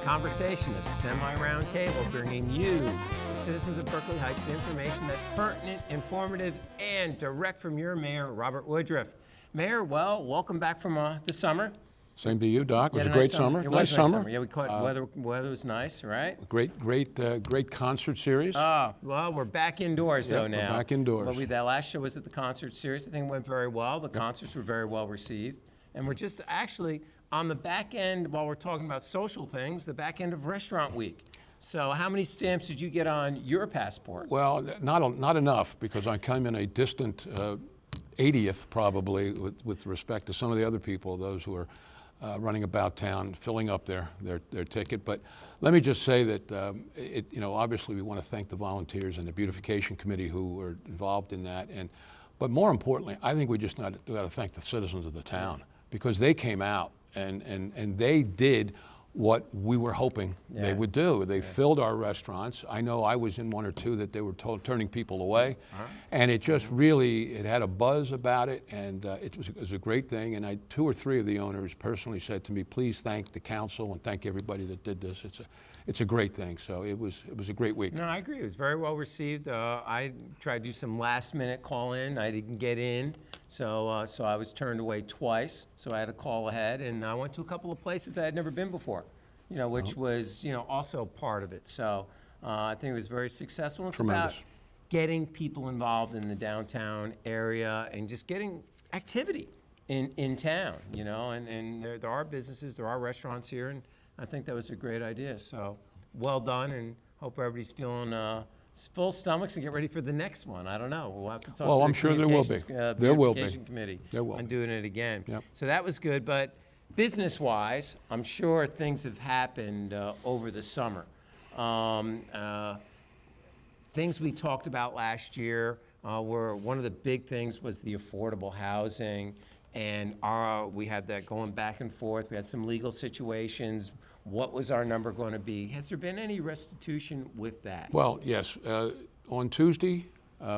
Conversation, a semi-round table bringing you, the citizens of Berkeley Heights, the information that's pertinent, informative, and direct from your mayor, Robert Woodruff. Mayor, well, welcome back from the summer. Same to you, Doc. It was a nice great summer. It Nice was nice summer. Yeah, we caught weather was nice, right? Great concert series. Well, we're back indoors though now. We're back indoors. But that last show was at the concert series. I think it went very well. The concerts were very well received. And we're just actually on the back end, while we're talking about social things, the back end of Restaurant Week. So how many stamps did you get on your passport? Well, not enough, because I came in a distant 80th probably with respect to some of the other people, those who are running about town, filling up their ticket. But let me just say that obviously we want to thank the volunteers and the beautification committee who were involved in that. But more importantly, I think we just got to thank the citizens of the town, because they came out and they did what we were hoping they would do. They filled our restaurants. I know I was in one or two that they were turning people away. And it just really, it had a buzz about it, and it was a great thing. And two or three of the owners personally said to me, please thank the council and thank everybody that did this. It's a great thing. So it was a great week. No, I agree. It was very well received. I tried to do some last minute call in. I didn't get in. So I was turned away twice. So I had to call ahead, and I went to a couple of places that I'd never been before, which was, also part of it. So I think it was very successful. It's Tremendous. about getting people involved in the downtown area and just getting activity in town, and there are businesses, there are restaurants here, and I think that was a great idea. So well done, and hope everybody's feeling full stomachs and get ready for the next one. I don't know. We'll have to talk to I'm the sure there will be. Beautification Committee There will on be. doing it again. Yep. So that was good, but business-wise, I'm sure things have happened over the summer. Things we talked about last year were, one of the big things was the affordable housing, and we had that going back and forth. We had some legal situations. What was our number going to be? Has there been any restitution with that? Well, yes. On Tuesday,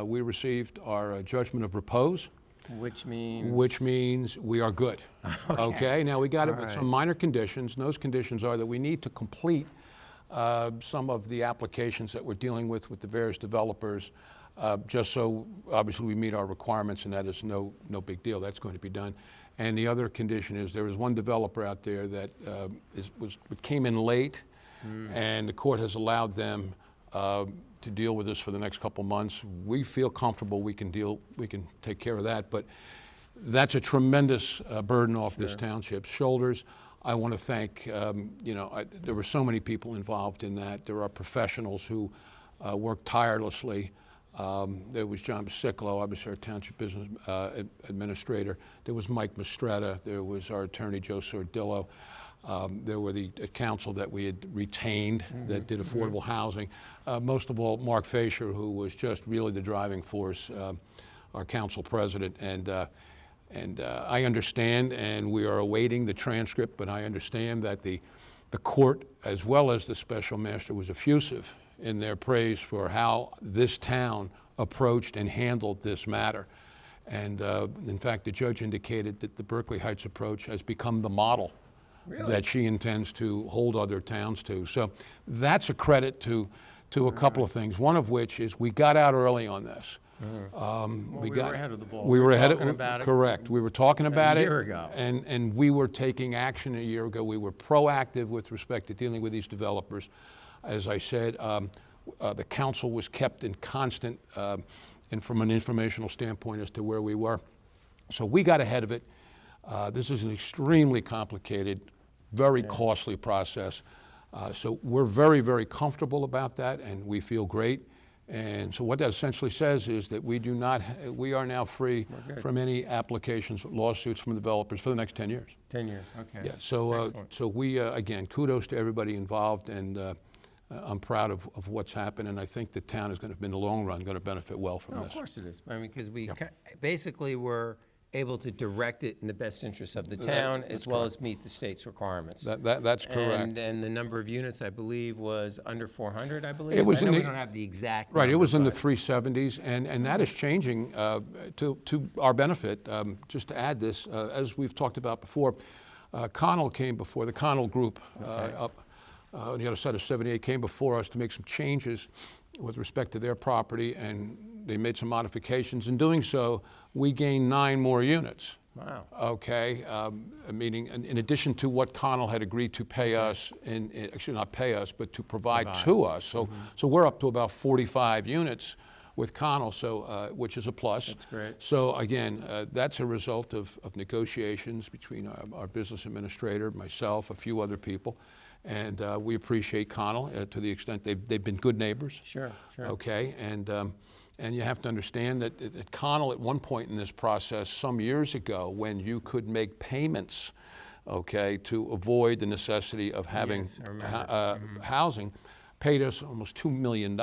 we received our judgment of repose. Which means? Which means we are good. Okay. Now we got it with right. some minor conditions. And those conditions are that we need to complete some of the applications that we're dealing with the various developers, just so obviously we meet our requirements, and that is no big deal. That's going to be done. And the other condition is there is one developer out there that came in late, and the court has allowed them to deal with this for the next couple months. We feel comfortable we can take care of that, but that's a tremendous burden off this township's shoulders. I want to thank, there were so many people involved in that. There are professionals who worked tirelessly. There was John Basiclo, obviously our township business administrator. There was Mike Mistretta. There was our attorney, Joe Sordillo. There were the council that we had retained that did affordable housing. Most of all, Mark Fasher, who was just really the driving force, our council president. And I understand, and we are awaiting the transcript, but I understand that the court, as well as the special master, was effusive in their praise for how this town approached and handled this matter. And in fact, the judge indicated that the Berkeley Heights approach has become the model that she intends to hold other towns to. So that's a credit to a couple of things, one of which is we got out early on this. We were ahead of the ball. We were ahead of it. Correct. We were talking about it a year ago. And we were taking action a year ago. We were proactive with respect to dealing with these developers. As I said, the council was kept in constant, and from an informational standpoint as to where we were. So we got ahead of it. This is an extremely complicated, very costly process. So we're very, very comfortable about that, and we feel great. And so what that essentially says is that we are now free from any applications, lawsuits from developers for the next 10 years. 10 years, okay. Yeah, so we, again, kudos to everybody involved, and I'm proud of what's happened, and I think the town is going to, in the long run, going to benefit well from this. Of course it is. I mean, because we basically were able to direct it in the best interest of the town, as well as meet the state's requirements. That's correct. And the number of units, I believe, was under 400, I believe. It was I know we don't have the exact Right, number, it was in the but 370s, and that is changing to our benefit. Just to add this, as we've talked about before, Connell came before, the Connell Group up on the other side of 78 came before us to make some changes with respect to their property, and they made some modifications. In doing so, we gained 9 more units. Wow. Okay, meaning in addition to what Connell had agreed to pay us, actually not pay us, but to provide to us. So, so we're up to about 45 units with Connell, so which is a plus. That's great. So again, that's a result of negotiations between our business administrator, myself, a few other people, and we appreciate Connell to the extent they've been good neighbors. Sure, sure. Okay, and you have to understand that at Connell, at one point in this process, some years ago, when you could make payments, okay, to avoid the necessity of having housing, paid us almost $2 million,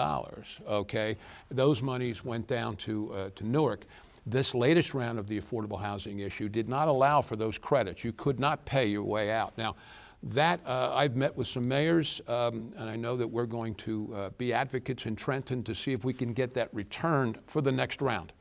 okay? Those monies went down to Newark. This latest round of the affordable housing issue did not allow for those credits. You could not pay your way out. Now, that, I've met with some mayors, and I know that we're going to be advocates in Trenton to see if we can get that returned for the next round.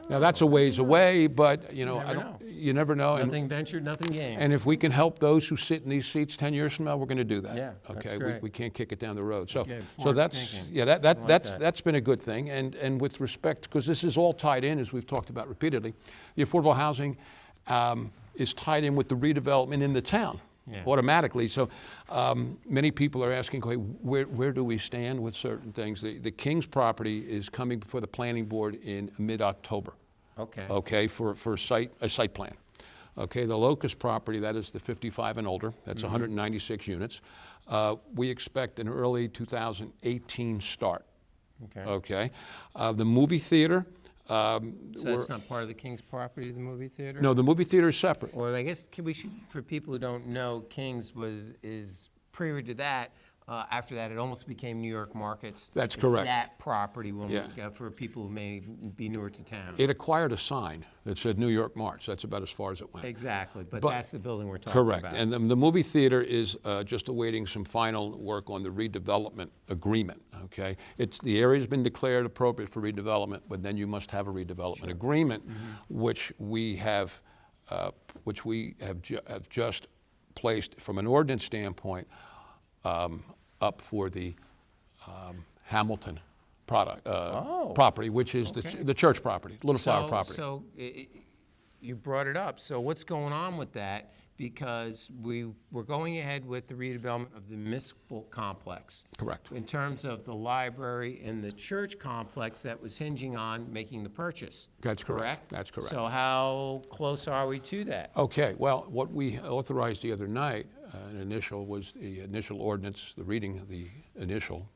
Now, that's a ways away, but, you know, you never know. Nothing ventured, nothing gained. And if we can help those who sit in these seats 10 years from now, we're going to do that. Yeah, that's okay, great. We can't kick it down the road. So, Yeah, so that's thinking. yeah, that's been a good thing. And with respect, because this is all tied in, as we've talked about repeatedly, the affordable housing is tied in with the redevelopment in the town. Yeah. Automatically. So many people are asking, okay, where do we stand with certain things? The King's property is coming before the planning board in mid-October. Okay. Okay, for a site plan. Okay, the Locust property, that is the 55 and older. That's 196 units. We expect an early 2018 start. Okay. Okay. The movie theater. So that's not part of the King's property, the movie theater? No, the movie theater is separate. Or I guess we should, for people who don't know, King's is prior to that. After that, it almost became New York Markets. That's It's correct. that property when Yeah. for people who may be newer to town. It acquired a sign that said New York March. That's about as far as it went. Exactly, but But- that's the building we're talking Correct. about. And the movie theater is just awaiting some final work on the redevelopment agreement, okay? The area's been declared appropriate for redevelopment, but then you must have a redevelopment agreement, which we have just placed from an ordinance standpoint up for the Hamilton property, which is the church property, Little Flower property. So you brought it up. So what's going on with that? Because we're going ahead with the redevelopment of the municipal complex. Correct. In terms of the library and the church complex that was hinging on making the purchase. That's correct. That's correct. So how close are we to that? Okay, well, what we authorized the other night, was the initial ordinance, the reading of the initial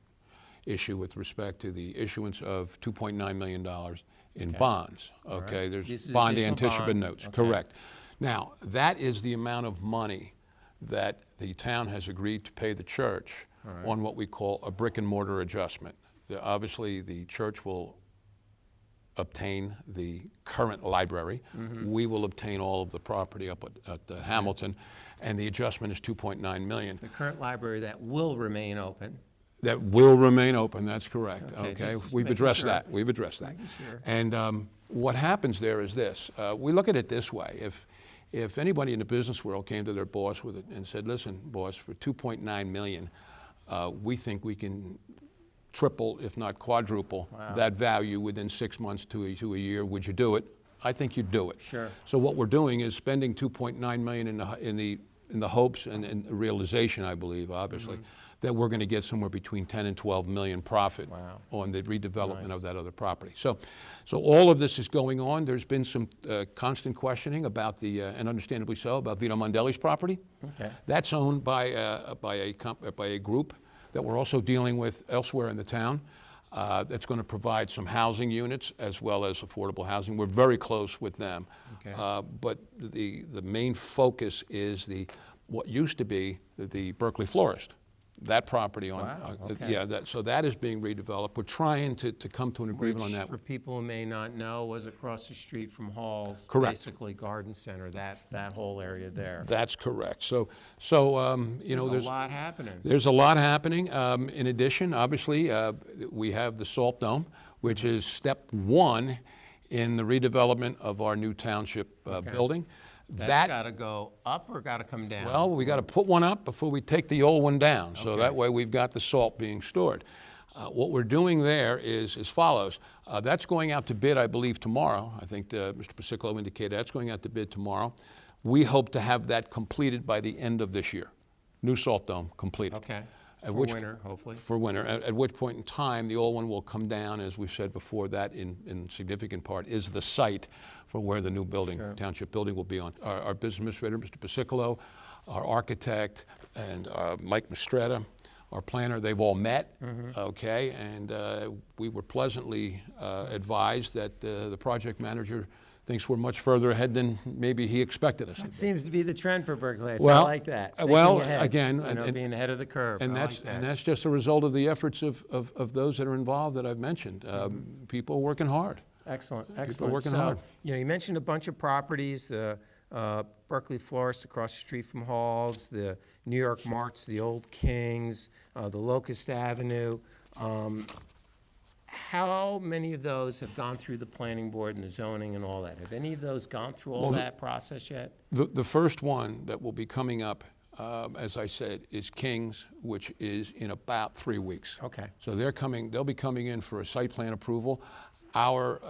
issue with respect to the issuance of $2.9 million in bonds. Okay, right. there's This is bond additional anticipant bond. notes, Okay. correct. Now, that is the amount of money that the town has agreed to pay the church on what we call a brick and mortar adjustment. Obviously, the church will obtain the current library. We will obtain all of the property up at Hamilton, and the adjustment is $2.9 million. The current library that will remain open. That will remain open, that's correct, Okay, okay? just We've making addressed sure. that, we've addressed that. Making sure. And what happens there is this, we look at it this way, if anybody in the business world came to their boss with it and said, listen, boss, for $2.9 million, we think we can triple, if not quadruple, that value within 6 months to a year, would you do it? I think you'd do it. Sure. So what we're doing is spending $2.9 million in the hopes and realization, I believe, obviously, that we're going to get somewhere between 10 and 12 million profit on the redevelopment of that other property. So all of this is going on. There's been some constant questioning about and understandably so, about Vito Mondelli's property. Okay. That's owned by a group that we're also dealing with elsewhere in the town. That's going to provide some housing units as well as affordable housing. We're very close with them. Okay. But the main focus is what used to be the Berkeley florist. That property on, okay. So that is being redeveloped. We're trying to come to an agreement on that. For people who may not know, was across the street from Hall's. Correct. Basically Garden Center, that whole area there. That's correct. So you know, There's a lot happening. There's a lot happening. In addition, obviously, we have the Salt Dome, which is step one in the redevelopment of our new township building. That's got to go up or got to come down? Well, we got to put one up before we take the old one down, so Okay. that way we've got the salt being stored. What we're doing there is as follows. That's going out to bid, I believe, tomorrow. I think Mr. Pasicolo indicated that's going out to bid tomorrow. We hope to have that completed by the end of this year. New salt dome completed. Okay. At For which- winter, hopefully. For winter, at which point in time, the old one will come down, as we said before, that in significant part is the site for where the new building, Sure. township building will be on. Our business administrator, Mr. Pasicolo, our architect, and Mike Mistretta, our planner, they've all met, okay, and we were pleasantly advised that the project manager thinks we're much further ahead than maybe he expected us to It be. seems to be the trend for Berkeley. I Well, like that. well, Thinking ahead, again, you know, and- being ahead of the curve. And I that's, like that. and that's just a result of the efforts of those that are involved that I've mentioned. People working hard. Excellent, excellent. working So, hard. you know, you mentioned a bunch of properties, the Berkeley Florist across the street from Halls, the New York Marts, the Old Kings, the Locust Avenue. How many of those have gone through the planning board and the zoning and all that? Have any of those gone through all that process yet? The first one that will be coming up, as I said, is King's, which is in about 3 weeks. Okay. So they'll be coming in for a site plan approval. Our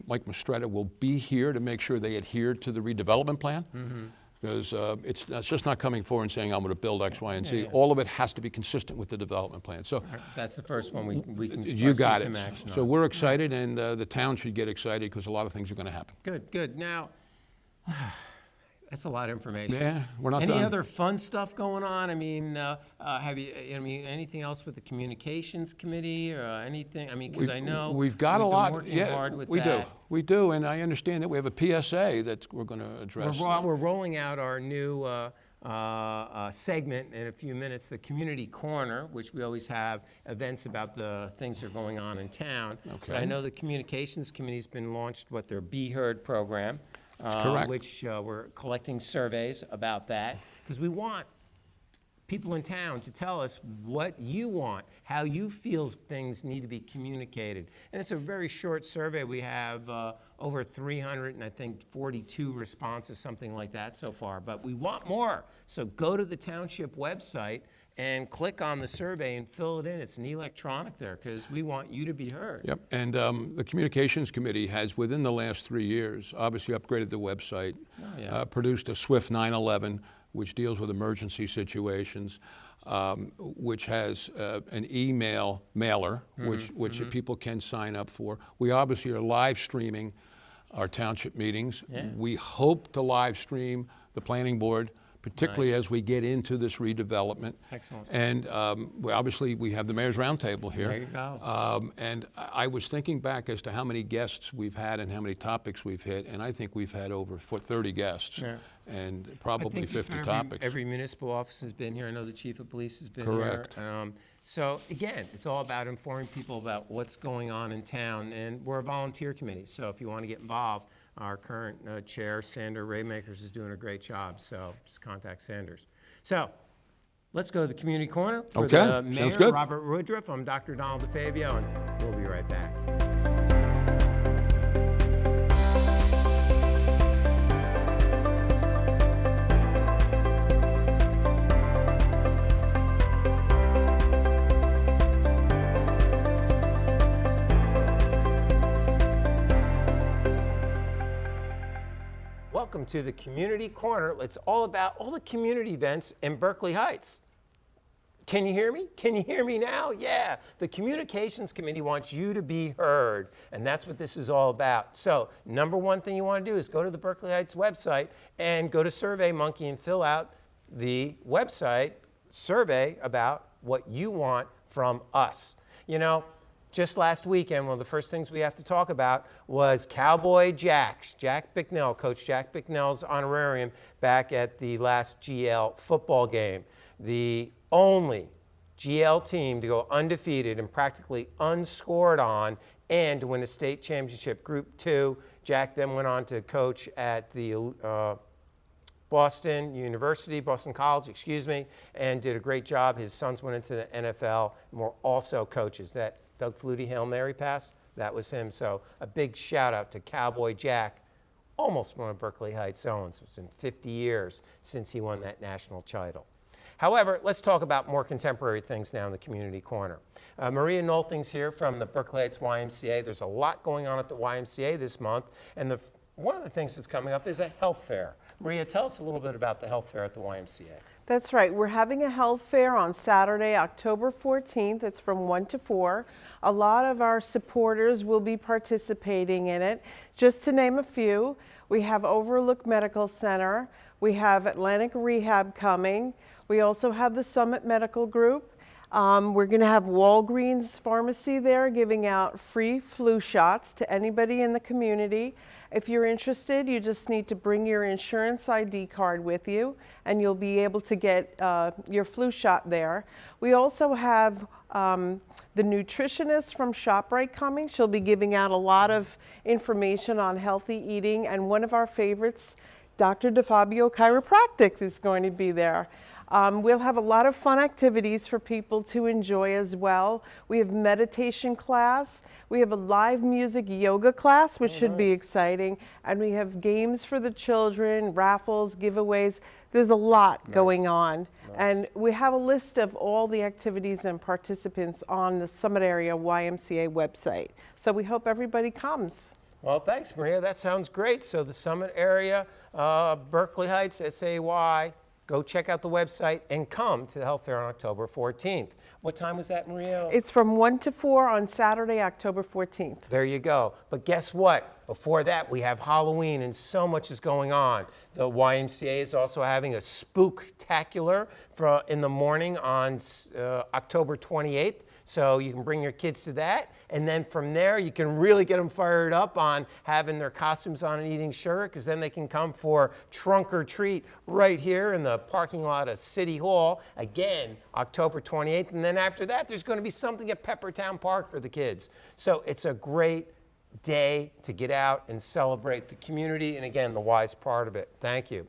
Mike Mistretta will be here to make sure they adhere to the redevelopment plan. Because it's just not coming forward and saying, I'm going to build X, Y, and Z. yeah. All of it has to be consistent with the development plan. So That's the first one we can you see got some it. action So on. we're excited, and the town should get excited because a lot of things are going to happen. Good, good. Now, that's a lot of information. Yeah, we're not Any done. other fun stuff going on? I mean, anything else with the communications committee or anything? I mean, because I know We've got a been lot. working Yeah, hard with we do. that. We do, and I understand that we have a PSA that we're going to address. We're rolling out our new segment in a few minutes, the Community Corner, which we always have events about the things that are going on in town. But I Okay. know the Communications Committee's been launched, the Be Heard program. Correct. Which we're collecting surveys about that, because we want people in town to tell us what you want, how you feel things need to be communicated. And it's a very short survey. We have over 300 and I think 42 responses, something like that so far. But we want more. So go to the township website and click on the survey and fill it in. It's an electronic there because we want you to be heard. Yep, and the Communications Committee has, within the last 3 years, obviously upgraded the website, yeah. produced a Swift 911, which deals with emergency situations, which has an email mailer, which people can sign up for. We obviously are live streaming our township meetings. Yeah. We hope to live stream the planning board, particularly Nice. as we get into this redevelopment. Excellent. And obviously, we have the Mayor's Roundtable here. There you go. And I was thinking back as to how many guests we've had and how many topics we've hit, and I think we've had over 30 guests Yeah. and I probably think just 50 about topics. Every municipal office has been here. I know the chief of police has been Correct. here. So again, it's all about informing people about what's going on in town, and we're a volunteer committee. So if you want to get involved, our current chair, Sandra Raymakers, is doing a great job. So just contact Sanders. So let's go to the community corner for Okay, the sounds mayor, good. Robert Woodruff. I'm Dr. Donald DeFabio, and we'll be right back. Welcome to the Community Corner. It's all about all the community events in Berkeley Heights. Can you hear me? Can you hear me now? Yeah. The Communications Committee wants you to be heard, and that's what this is all about. So, number one thing you want to do is go to the Berkeley Heights website and go to SurveyMonkey and fill out the website survey about what you want from us. You know, just last weekend, one of the first things we have to talk about was Cowboy Jack's, Jack Bicknell, Coach Jack Bicknell's honorarium back at the last GL football game. The only GL team to go undefeated and practically unscored on and to win a state championship, Group 2. Jack then went on to coach at the Boston College, and did a great job. His sons went into the NFL and were also coaches. That Doug Flutie Hail Mary pass, that was him. So a big shout out to Cowboy Jack almost one of Berkeley Heights' own. So it's been 50 years since he won that national title. However, let's talk about more contemporary things now in the Community Corner. Maria Nolting's here from the Berkeley Heights YMCA. There's a lot going on at the YMCA this month, and one of the things that's coming up is a health fair. Maria, tell us a little bit about the health fair at the YMCA. That's right. We're having a health fair on Saturday, October 14th. It's from 1 to 4. A lot of our supporters will be participating in it. Just to name a few, we have Overlook Medical Center. We have Atlantic Rehab coming. We also have the Summit Medical Group. We're going to have Walgreens Pharmacy there giving out free flu shots to anybody in the community. If you're interested, you just need to bring your insurance ID card with you, and you'll be able to get your flu shot there. We also have the nutritionist from ShopRite coming. She'll be giving out a lot of information on healthy eating, and one of our favorites, Dr. DeFabio Chiropractic, is going to be there. We'll have a lot of fun activities for people to enjoy as well. We have meditation class. We have a live music yoga class, which should be exciting. And we have games for the children, raffles, giveaways. There's a lot going on. And we have a list of all the activities and participants on the Summit Area YMCA website. So we hope everybody comes. Well, thanks, Maria. That sounds great. So the Summit Area, Berkeley Heights, SAY, go check out the website and come to the health fair on October 14th. What time was that, Maria? It's from 1 to 4 on Saturday, October 14th. There you go. But guess what? Before that, we have Halloween, and so much is going on. The YMCA is also having a spooktacular in the morning on October 28th. So you can bring your kids to that. And then from there, you can really get them fired up on having their costumes on and eating sugar, because then they can come for trunk or treat right here in the parking lot of City Hall. Again, October 28th. And then after that, there's going to be something at Peppertown Park for the kids. So it's a great day to get out and celebrate the community. And again, the Y's part of it. Thank you.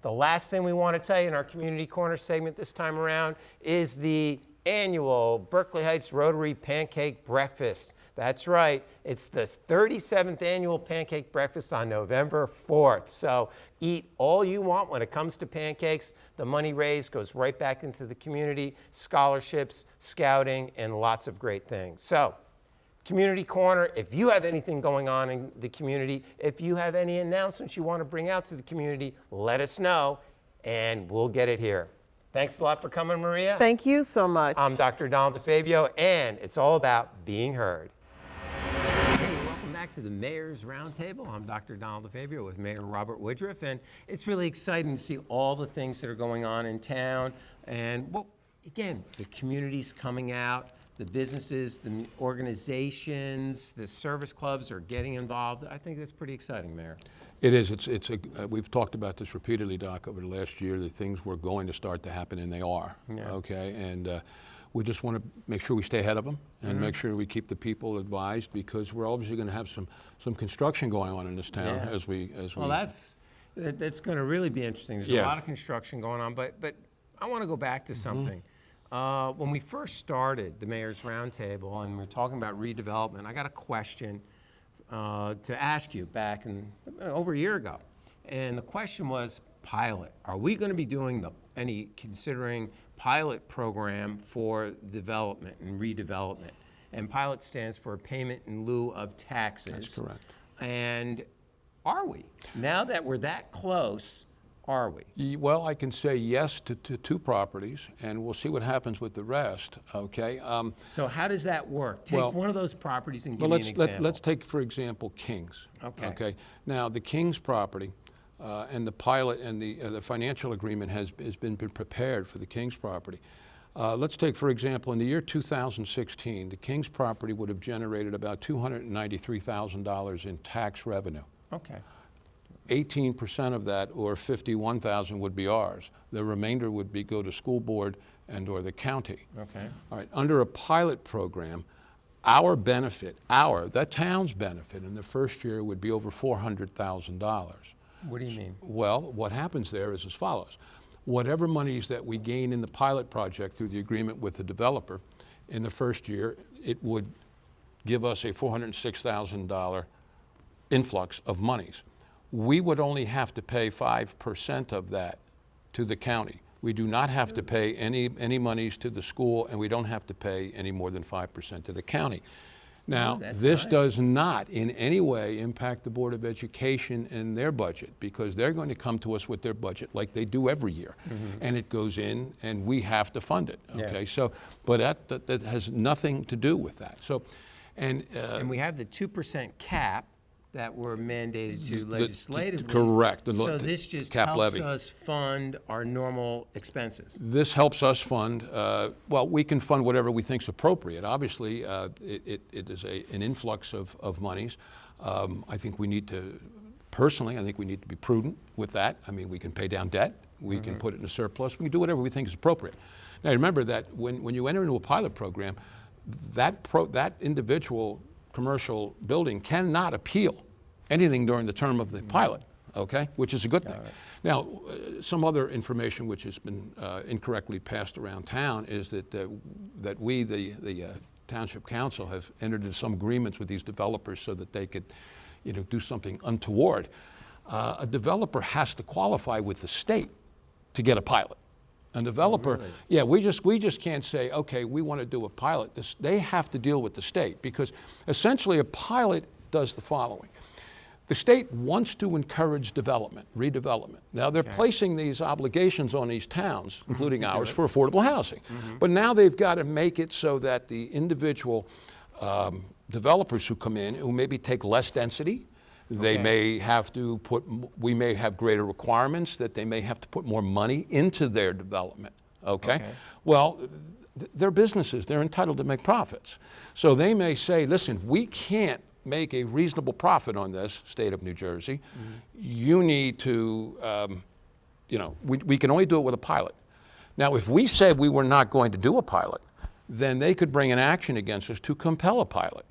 The last thing we want to tell you in our Community Corner segment this time around is the annual Berkeley Heights Rotary Pancake Breakfast. That's right, it's the 37th annual Pancake Breakfast on November 4th. So eat all you want when it comes to pancakes. The money raised goes right back into the community, scholarships, scouting, and lots of great things. So, Community Corner, if you have anything going on in the community, if you have any announcements you want to bring out to the community, let us know, and we'll get it here. Thanks a lot for coming, Maria. Thank you so much. I'm Dr. Donald DeFabio, and it's all about being heard. Hey, welcome back to the Mayor's Roundtable. I'm Dr. Donald DeFabio with Mayor Robert Woodruff, and it's really exciting to see all the things that are going on in town. And, well, again, the community's coming out, the businesses, the organizations, the service clubs are getting involved. I think that's pretty exciting, Mayor. It is. We've talked about this repeatedly, Doc, over the last year, that things were going to start to happen, and they are. Yeah. Okay, and we just want to make sure we stay ahead of them and make sure we keep the people advised, because we're obviously going to have some construction going on in this town as we. Well, that's going to really be interesting. There's a lot of construction going on, but I want to go back to something. When we first started the Mayor's Roundtable and we're talking about redevelopment, I got a question to ask you back over a year ago. And the question was pilot. Are we going to be doing considering pilot program for development and redevelopment? And pilot stands for payment in lieu of taxes. That's correct. And are we? Now that we're that close, are we? Well, I can say yes to 2 properties, and we'll see what happens with the rest, okay? So how does that work? Take one of those properties and give me an example. Let's take, for example, Kings. Okay. Now, the Kings property and the pilot and the financial agreement has been prepared for the Kings property. Let's take, for example, in the year 2016, the Kings property would have generated about $293,000 in tax revenue. Okay. 18% of that, or 51,000, would be ours. The remainder would go to school board and or the county. Okay. All right. Under a pilot program, our benefit, the town's benefit in the first year would be over $400,000. What do you mean? Well, what happens there is as follows. Whatever monies that we gain in the pilot project through the agreement with the developer, in the first year, it would give us a $406,000 influx of monies. we would only have to pay 5% of that to the county. We do not have to pay any monies to the school, and we don't have to pay any more than 5% to the county. Now, that's this nice. does not in any way impact the Board of Education and their budget, because they're going to come to us with their budget like they do every year. And it goes in, and we have to fund it, okay? Yeah. So, but that has nothing to do with that. So, And we have the 2% cap that we're mandated to legislatively. correct, the So this just cap helps levy. us fund our normal expenses. This helps us fund, well, we can fund whatever we think is appropriate. Obviously, it is an influx of monies. I think we need to, personally, I think we need to be prudent with that. I mean, we can pay down debt, we can put it in a surplus, we can do whatever we think is appropriate. Now, remember that when you enter into a pilot program, that individual commercial building cannot appeal anything during the term of the pilot, okay, which is a good thing. Now, some other information which has been incorrectly passed around town is that we, the Township Council, have entered into some agreements with these developers so that they could, do something untoward. A developer has to qualify with the state to get a pilot. A developer, yeah, we just can't say, okay, we want to do a pilot. They have to deal with the state, because essentially a pilot does the following. The state wants to encourage development, redevelopment. Now, they're placing these obligations on these towns, including ours, for affordable housing. But now they've got to make it so that the individual developers who come in, who maybe take less density, they may have to we may have greater requirements, that they may have to put more money into their development, okay? Well, they're businesses, they're entitled to make profits. So they may say, listen, we can't make a reasonable profit on this, state of New Jersey. You need to, we can only do it with a pilot. Now, if we said we were not going to do a pilot, then they could bring an action against us to compel a pilot.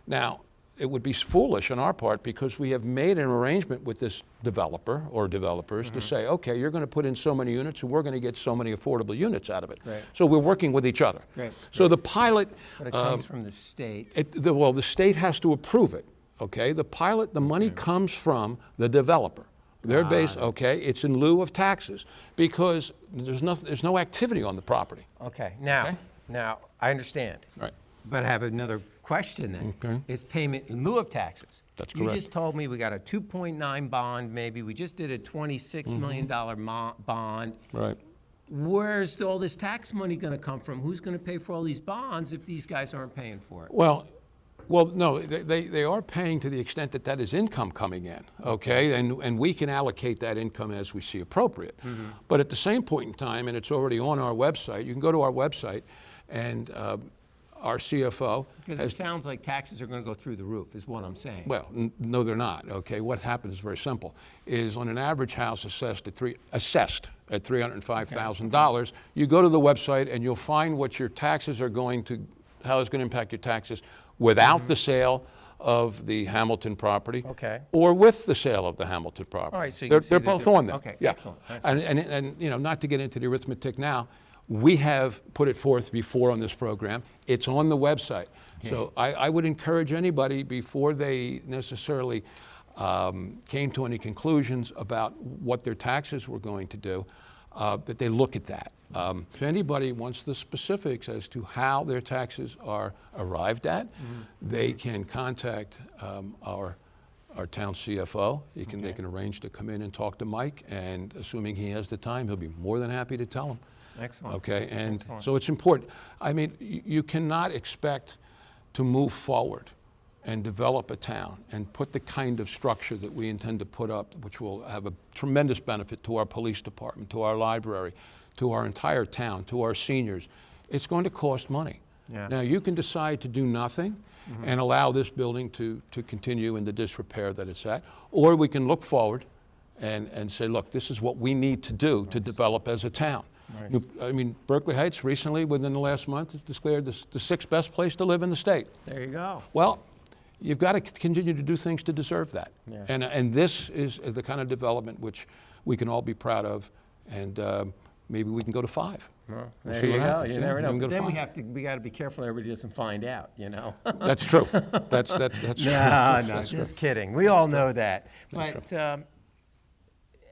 Now, it would be foolish on our part, because we have made an arrangement with this developer or developers to say, okay, you're going to put in so many units and we're going to get so many affordable units out of it. Right. So we're working with each other. Great. So the pilot, But it comes from the state. the state has to approve it, okay? The pilot, the money comes from the developer. They're based, okay, it's in lieu of taxes, because there's no activity on the property. Okay, now, I understand. Right. But I have another question then. Okay. It's payment in lieu of taxes. That's You correct. just told me we got a 2.9 bond, maybe. We just did a $26 million bond. Right. Where's all this tax money going to come from? Who's going to pay for all these bonds if these guys aren't paying for it? Well, no, they are paying to the extent that that is income coming in, okay? And we can allocate that income as we see appropriate. But at the same point in time, and it's already on our website, you can go to our website, and our CFO Because it sounds like taxes are going to go through the roof, is what I'm saying. well, no, they're not, okay? What happens is very simple, is on an average house assessed at $305,000, you go to the website and you'll find what your taxes are going to, how it's going to impact your taxes without the sale of the Hamilton property. Okay. Or with the sale of the Hamilton property. All right, so you They're can see they're the both difference. on there. Okay, Yeah. excellent. And not to get into the arithmetic now, we have put it forth before on this program. It's on the website. So I would encourage anybody, before they necessarily came to any conclusions about what their taxes were going to do, that they look at that. If anybody wants the specifics as to how their taxes are arrived at, they can contact our town CFO. They can arrange to come in and talk to Mike, and assuming he has the time, he'll be more than happy to tell them. Excellent. Okay, and Excellent. so it's important. I mean, you cannot expect to move forward and develop a town and put the kind of structure that we intend to put up, which will have a tremendous benefit to our police department, to our library, to our entire town, to our seniors. It's going to cost money. Yeah. Now, you can decide to do nothing and allow this building to continue in the disrepair that it's at, or we can look forward and say, look, this is what we need to do to develop as a town. I mean, Berkeley Heights recently, within the last month, has declared the sixth best place to live in the state. There you go. Well, you've got to continue to do things to deserve that. Yeah. And this is the kind of development which we can all be proud of. And maybe we can go to 5. Well, We'll there see you what go. happens. You Yeah, never we know. can go But to then 5. we got to be careful everybody doesn't find out, you know? That's true. That's true. No, That's true. just kidding. We all know that. That's But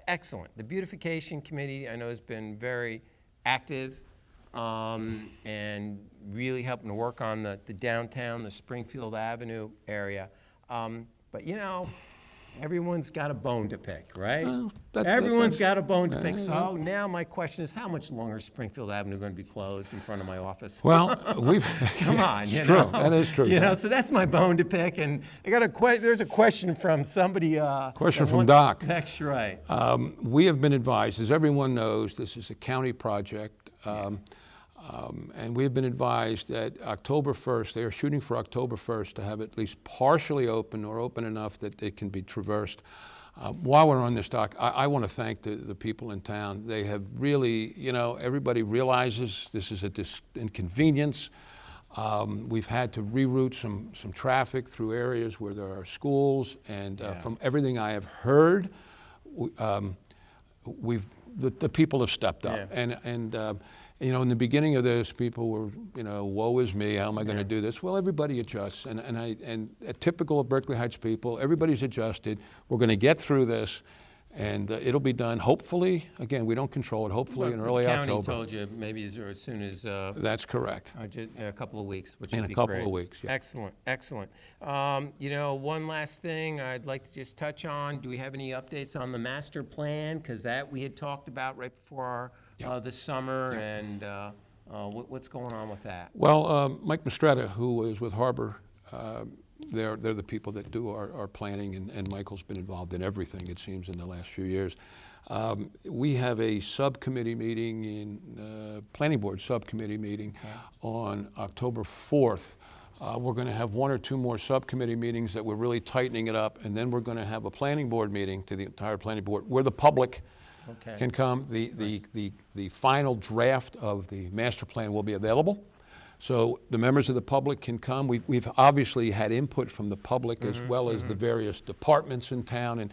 excellent. The beautification committee, I know, has been very active and really helping to work on the downtown, the Springfield Avenue area. But you know, everyone's got a bone to pick, right? Everyone's got a bone to pick. So now my question is, how much longer is Springfield Avenue going to be closed in front of my office? Well, we've... Come on, It's you true. know. That is true. You know, so that's my bone to pick. And I got there's a question from somebody. Question that from wants- Doc. That's right. We have been advised, as everyone knows, this is a county project, and we have been advised that October 1st, they are shooting for October 1st to have at least partially open or open enough that it can be traversed. While we're on this, Doc, I want to thank the people in town. They have really, you know, everybody realizes this is an inconvenience. We've had to reroute some traffic through areas where there are schools, and from everything I have heard, the people have stepped up. And you know, in the beginning of this, people were, you know, woe is me, how am I going to do this? Well, everybody adjusts, and typical of Berkeley Heights people, everybody's adjusted. We're going to get through this, and it'll be done, hopefully, again, we don't control it, hopefully in early The county October. told you maybe as soon as That's correct. just a couple of weeks, which In would a be couple great. of weeks, yeah. Excellent, excellent. You know, one last thing I'd like to just touch on. Do we have any updates on the master plan? Because that we had talked about right before this summer, and what's going on with that? Well, Mike Mistretta, who is with Harbor, they're the people that do our planning, and Michael's been involved in everything, it seems, in the last few years. We have a subcommittee meeting, planning board subcommittee meeting on October 4th. We're going to have 1 or 2 more subcommittee meetings that we're really tightening it up, and then we're going to have a planning board meeting to the entire planning board where the public can come. The final draft of the master plan will be available, so the members of the public can come. We've obviously had input from the public as well as the various departments in town,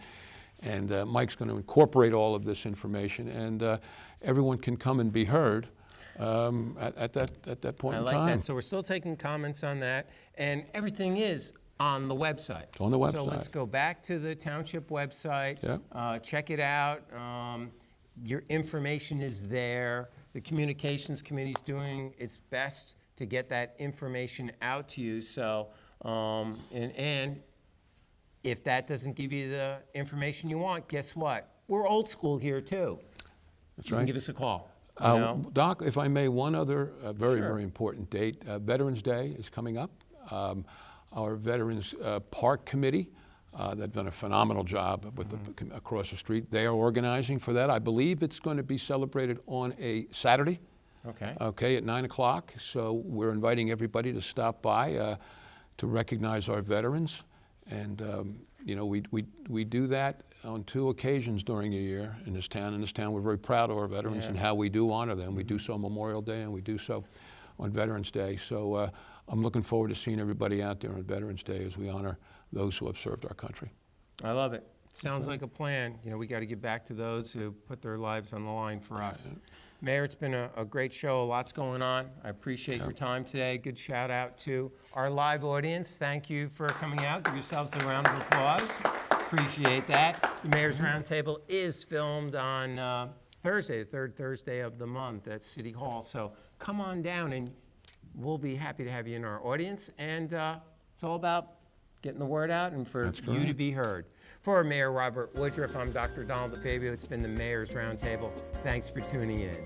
and Mike's going to incorporate all of this information, and everyone can come and be heard at that point in time. I like that. So we're still taking comments on that, and everything is on the website. It's on the website. So let's go back to the township website. Check it out. Your information is there. The communications committee's doing its best to get that information out to you. So, and if that doesn't give you the information you want, guess what? We're old school here too. That's You right. can give us a call. You know? Doc, if I may, one other very important date. Veterans Day is coming up. Our Veterans Park Committee, they've done a phenomenal job with across the street. They are organizing for that. I believe it's going to be celebrated on a Saturday. Okay, at 9 o'clock. So we're inviting everybody to stop by to recognize our veterans. And you know, we do that on 2 occasions during a year in this town. In this town, we're very proud of our veterans and how we do honor them. We do so on Memorial Day, and we do so on Veterans Day. So I'm looking forward to seeing everybody out there on Veterans Day as we honor those who have served our country. I love it. Sounds like a plan. You know, we got to give back to those who put their lives on the line for us. Mayor, it's been a great show. Lots going on. I appreciate your time today. Good shout out to our live audience. Thank you for coming out. Give yourselves a round of applause. Appreciate that. The Mayor's Roundtable is filmed on Thursday, the 3rd Thursday of the month at City Hall. So come on down, and we'll be happy to have you in our audience. And it's all about getting the word out and for you to be heard. For Mayor Robert Woodruff, I'm Dr. Donald DeFabio. It's been the Mayor's Roundtable. Thanks for tuning in.